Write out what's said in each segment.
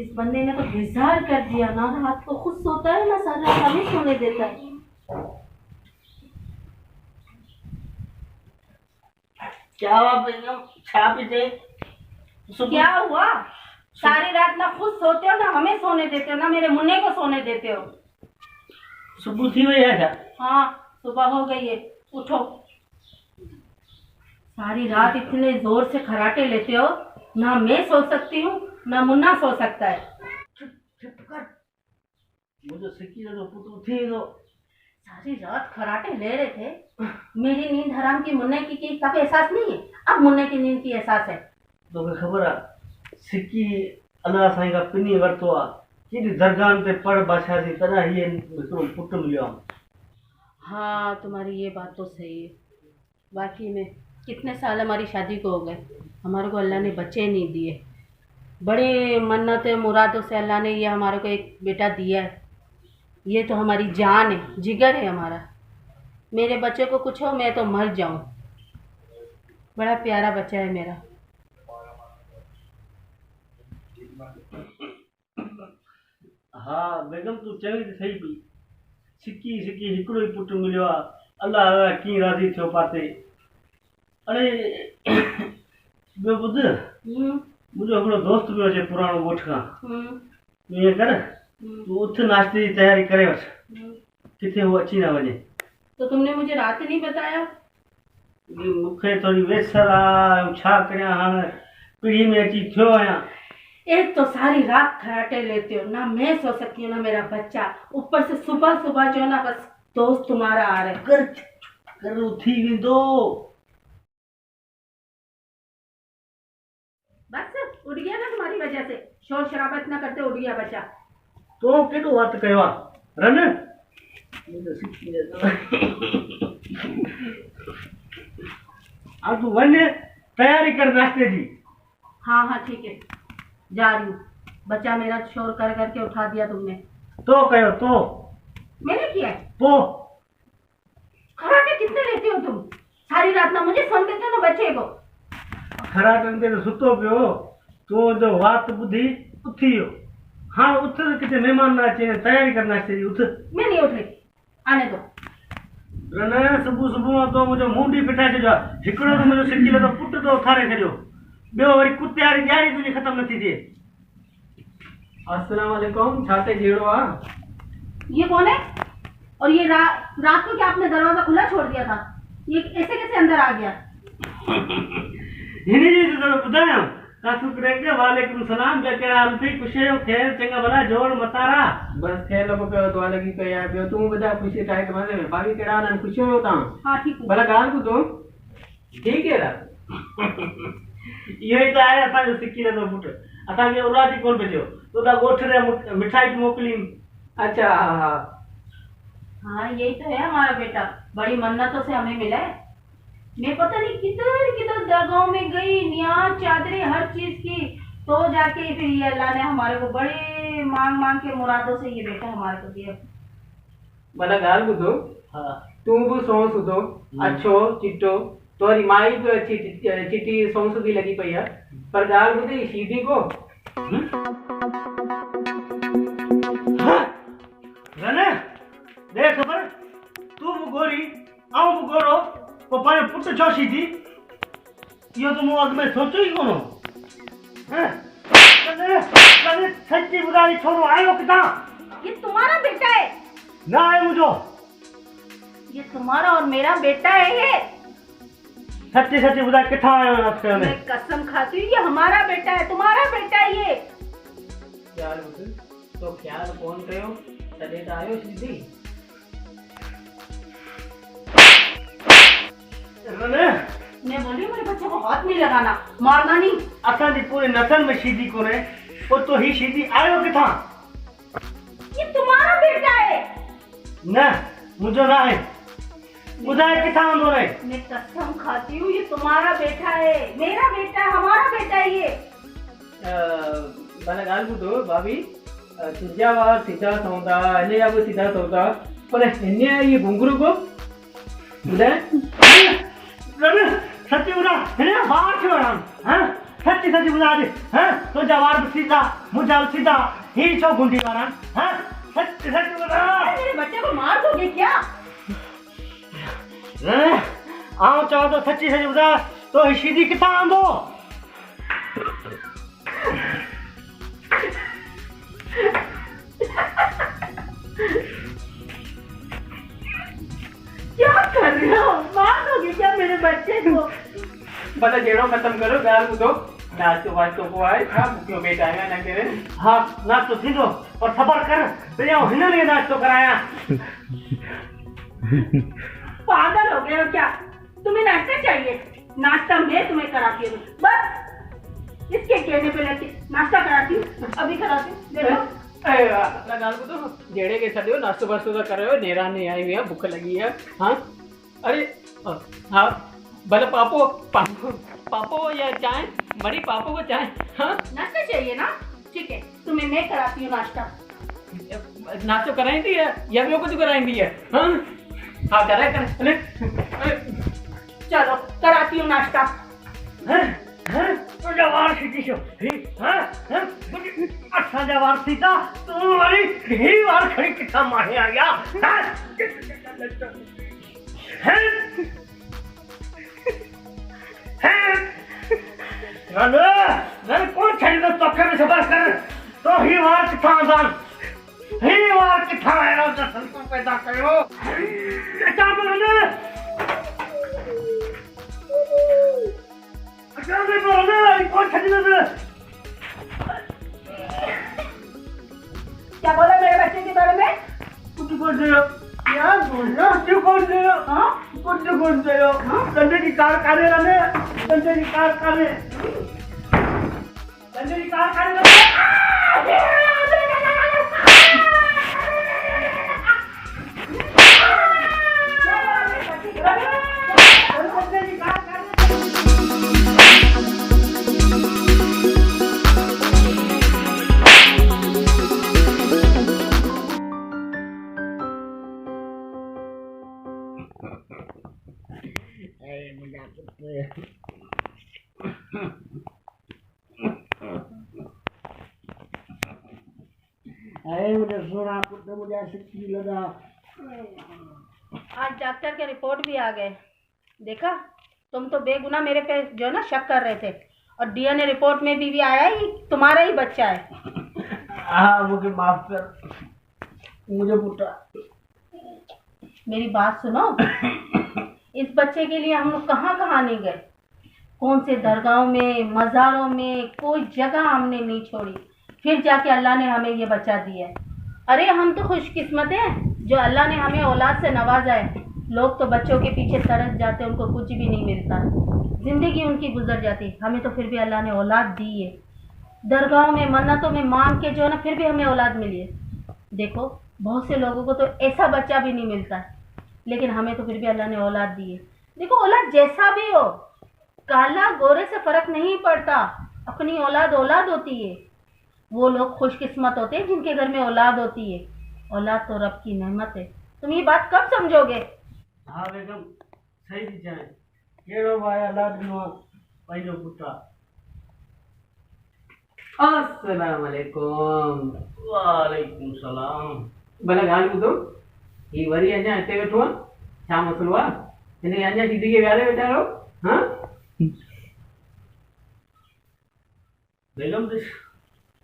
इस बंदे ने तो बेजार कर दिया ना, रात को खुद सोता है ना सारा रात हमें सोने देता है। क्या हुआ बेगम, छा पीते? क्या हुआ? सारी रात ना खुद सोते हो ना हमें सोने देते हो ना मेरे मुन्ने को सोने देते हो। सुबह थी हुई है क्या? हाँ सुबह हो गई है, उठो। सारी रात इतने जोर से खराटे लेते हो, ना मैं सो सकती हूँ ना मुन्ना सो सकता है। चुप कर, मुझे सिक्की तो पुतू थी तो सारी रात खराटे ले रहे थे। मेरी नींद हराम की मुन्ने की कब एहसास नहीं है, अब मुन्ने की नींद की एहसास है। तो खबर है सिक्की अल्लाह साईं का पिनी वरतो आ कि दरगाह पे पढ़ बादशाह जी तरह ही मित्रों पुट मिलियो। हाँ तुम्हारी ये बात तो सही है। बाकी में कितने साल हमारी शादी को हो गए, हमारे को अल्लाह ने बच्चे नहीं दिए। बड़े मन्नत मुरादों से अल्लाह ने ये हमारे को एक बेटा दिया है। ये तो हमारी जान है, जिगर है हमारा। मेरे बच्चे को कुछ हो मैं तो मर जाऊं। बड़ा प्यारा बच्चा है मेरा। हाँ बेगम तू चवी तो सही पी। सिक्की सिक्की हिकिड़ो ही पुट मिलियो आ, अल्लाह की राज़ी थियो पाते। अरे ॿियो ॿुध, मुंहिंजो हिकिड़ो दोस्त पियो अचे पुराणो ॻोठ खां। तूं ईअं कर, तू उथ नाश्ते जी तयारी करे वठ, किथे हू अची न वञे। तो तुमने मुझे रात नहीं बताया? मूंखे थोड़ी वेसर आहे, छा करियां हाणे पीढ़ी में अची थियो आहियां। एक तो सारी रात खराटे लेते हो, ना मैं सो सकती हूँ ना मेरा बच्चा, ऊपर से सुबह सुबह जो ना बस दोस्त तुम्हारा आ रहा है। कर उथी वेंदो। बस उड़ गया ना तुम्हारी वजह से, शोर शराबा इतना करते उड़ गया बच्चा। तो केॾो वात कयो आहे रन। अब तू वञ तैयारी कर नाश्ते जी। हाँ हाँ ठीक है, जा रही हूँ। बच्चा मेरा शोर कर करके उठा दिया तुमने। तो कयो तो मैंने किया है? तो खराटे कितने लेते हो तुम? सारी रात ना मुझे सुन देते हो ना बच्चे को। खराटन ते सुतो पियो, तू जो वात बुधी उथी वियो। हाँ उठ, किथे मेहमान ना अचे, तैयारी कर नाश्ते जी, उठ। मैं नहीं उठ रही, आने दो। रन सुबह सुबह तो मुझे मुंडी पिटाए छॾियो आहे। हिकिड़ो तो मुंहिंजो सिक्की तो पुट तो उथारे छॾियो, ॿियो वरी कुते वारी ॾियारी तुंहिंजी ख़तम नथी थिए। अस्सलाम वालेकुम, छाते जेड़ो आ? ये कौन है? और ये रात को क्या आपने दरवाजा खुला छोड़ दिया था? ये ऐसे कैसे अंदर आ गया? हिन जी तो ॿुधायां का शुक्र है के वालेकुम सलाम ॿिया कहिड़ा हाल अथई? ख़ुशि आहियो? ख़ैर चङा भला जोड़ मतारा? बस थे लॻो पियो दुआ लॻी पई आहे। ॿियो तूं ॿुधाए ख़ुशी ठाहे त मज़े में? बाक़ी कहिड़ा हाल आहिनि? ख़ुशि आहियो तव्हां? हाँ ठीक हूँ। भला ॻाल्हि ॿुधो, ठीक है रा? इहो ई त आहे असांजो सिक्की जो पुट। असांखे औलाद ई कोन पियो थियो, तो ॻोठ ॾे मिठाई मोकिली। अच्छा हाँ हाँ यही तो है हमारा बेटा, बड़ी मन्नतों से हमें मिला है। मैं पता नहीं किधर किधर दरगाहों में गई, नियाज चादरें हर चीज की, तो जाके फिर ये अल्लाह ने हमारे को बड़े मांग मांग के मुरादों से ये बेटा हमारे को दिया। भला ॻाल्हि ॿुधो, हाँ तूं बि सों सुधो अच्छो चिट्टो, तोरी माई बि अच्छी चिटी सों सुधी लॻी पई आहे, पर ॻाल्हि ॿुधी सीधी को रन दे ख़बर, तू बि गोरी आऊं बि गोरो, पोइ पंहिंजो पुट छो सीधी? इहो त मूं अॻु में सोचियो ई कोन हो। सच्ची ॿुधाई छोरो आयो किथां? ये तुम्हारा बेटा है? न आहे मुंहिंजो। ये तुम्हारा और मेरा बेटा है ये? सच्ची सच्ची ॿुधाए किथां आयो आहे? मैं कसम खाती हूँ ये हमारा बेटा है, तुम्हारा बेटा है ये। ख्याल ॿुध, तो ख्याल कोन कयो तॾहिं त आयो सीधी। मैं बोली मेरे बच्चे को हाथ नहीं लगाना, मारना नहीं। असांजी पूरे नसल में सीधी कोन्हे, पोइ तो ही सीधी आयो किथां? ये तुम्हारा बेटा है? न मुंहिंजो न आहे। ॿुधाए किथां हूंदो रहे? मैं कसम खाती हूँ ये तुम्हारा बेटा है, मेरा बेटा है, हमारा बेटा है ये। भला ॻाल्हि ॿुधो भाभी, तुंहिंजा वार सीधा ठहंदा, हिन जा बि सीधा ठहंदा, पर हिन ये घुंघरू को ॿुधाए? सच्ची ॿुधाए हिन जा ॿार थियो आहे? सच्ची सच्ची बुझा दे हैं तो जवार सीधा मुझे सीधा ही छो गुंडी वाला हैं सच्ची सच्ची बुझा मेरे बच्चे को मार दोगे क्या? आओ चाहो तो सच्ची सच्ची बुझा तो सीधी कितना आंदो क्या कर रहे हो? मार दोगे क्या मेरे बच्चे को? भला जेड़ो खत्म करो गाल को दो नाचो वाचो को आए हां मुक्यो बेटा है ना करे हाँ नाच तो सीधो और सबर कर भैया हिना ने नाच तो कराया पागल हो गए हो क्या? तुम्हें नाश्ता चाहिए? नाश्ता मैं तुम्हें कराती हूँ, बस इसके कहने पे लगे नाश्ता कराती हूँ, अभी कराती हूँ, देखो। अपना गाल को तो जेड़े के सदियो नाश्तो वास्तो तो कर रहे हो नेरा नहीं आई हुई है भूख लगी है हाँ अरे हाँ भले पापो पापो पापो या चाय मरी पापो को चाय हाँ नाश्ता चाहिए ना? ठीक है, तुम्हें मैं कराती हूँ नाश्ता। नाश्तो कराई दी है या लोगों को कराई दी है हाँ हाँ करा कर अरे चलो कराती हूँ नाश्ता। हैं हैं तो जवार सीधी छो हैं हैं अच्छा जवार सीधा तू वाली ही वार खड़ी कितना मारे आ गया हैं हैं कौन छड़ी तो तोखे में सबर कर तो ही वार कितना आसान ही वार कितना है ना दर्शन को पैदा करो अच्छा बोलने अच्छा बोलने कौन छड़ी तो क्या बोला मेरे बच्चे के बारे में? कुछ बोल रहे हो यार बोलो क्यों बोल रहे हो हाँ कुछ बोल रहे हो धंधे की कार कारे रहने धंधे की कार कारे धंधे की कार कारे अरे मुझे सोना पुत्र मुझे सिक्की लगा आज डॉक्टर के रिपोर्ट भी आ गए, देखा? तुम तो बेगुनाह मेरे पे जो है ना शक कर रहे थे और डीएनए रिपोर्ट में भी आया ही तुम्हारा ही बच्चा है। हाँ मुझे माफ कर मुझे पुत्र मेरी बात सुनो, इस बच्चे के लिए हम लोग कहाँ कहाँ नहीं गए, कौन से दरगाहों में मज़ारों में, कोई जगह हमने नहीं छोड़ी, फिर जाके अल्लाह ने हमें ये बच्चा दिया है। अरे हम तो खुशकिस्मत हैं जो अल्लाह ने हमें औलाद से नवाजा है। लोग तो बच्चों के पीछे तरस जाते हैं, उनको कुछ भी नहीं मिलता, ज़िंदगी उनकी गुजर जाती, हमें तो फिर भी अल्लाह ने औलाद दी है। दरगाहों में मन्नतों में मांग के जो है ना फिर भी हमें औलाद मिली है। देखो बहुत से लोगों को तो ऐसा बच्चा भी नहीं मिलता है, लेकिन हमें तो फिर भी अल्लाह ने औलाद दी है। देखो औलाद जैसा भी हो, काला गोरे से फ़र्क नहीं पड़ता, अपनी औलाद औलाद होती है। वो लोग खुशकिस्मत होते हैं जिनके घर में औलाद होती है। औलाद तो रब की नेमत है। तुम ये बात कब समझोगे? हाँ बेगम सही थी जाए केड़ो भाई अल्लाह दिनो पंहिंजो पुत्र अस्सलाम वालेकुम वालेकुम सलाम भला गाल ॿुधो ही वरी अञा हिते वेठो आहे छा मसलो आहे हिन अञा सीधी खे विहारे वेठा रहो हाँ बेगम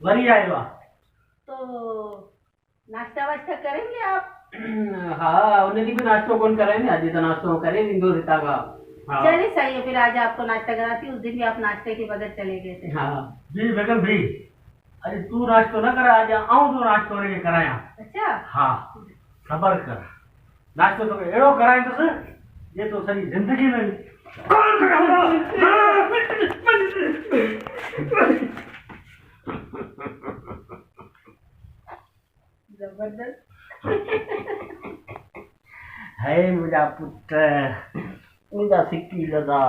वरी आयो आहे तो नाश्ता वाश्ता करेंगे आप? हाँ उन्हें भी नाश्तो कौन कराएंगे आज तो नाश्तो करे विंदो सीता का हाँ चलिए सही है, फिर आज आपको नाश्ता कराती हूँ। उस दिन भी आप नाश्ते के बगैर चले गए थे। हाँ जी बेगम भी अरे तू नाश्तो न करा आज आऊं तो नाश्तो ने कराया अच्छा हाँ सबर कर नाश्तो तो एड़ो कराए तो ये तो सही जिंदगी में कौन कराऊंगा जबरदस्त है मुझा पुत्र मुझा सिक्की लगा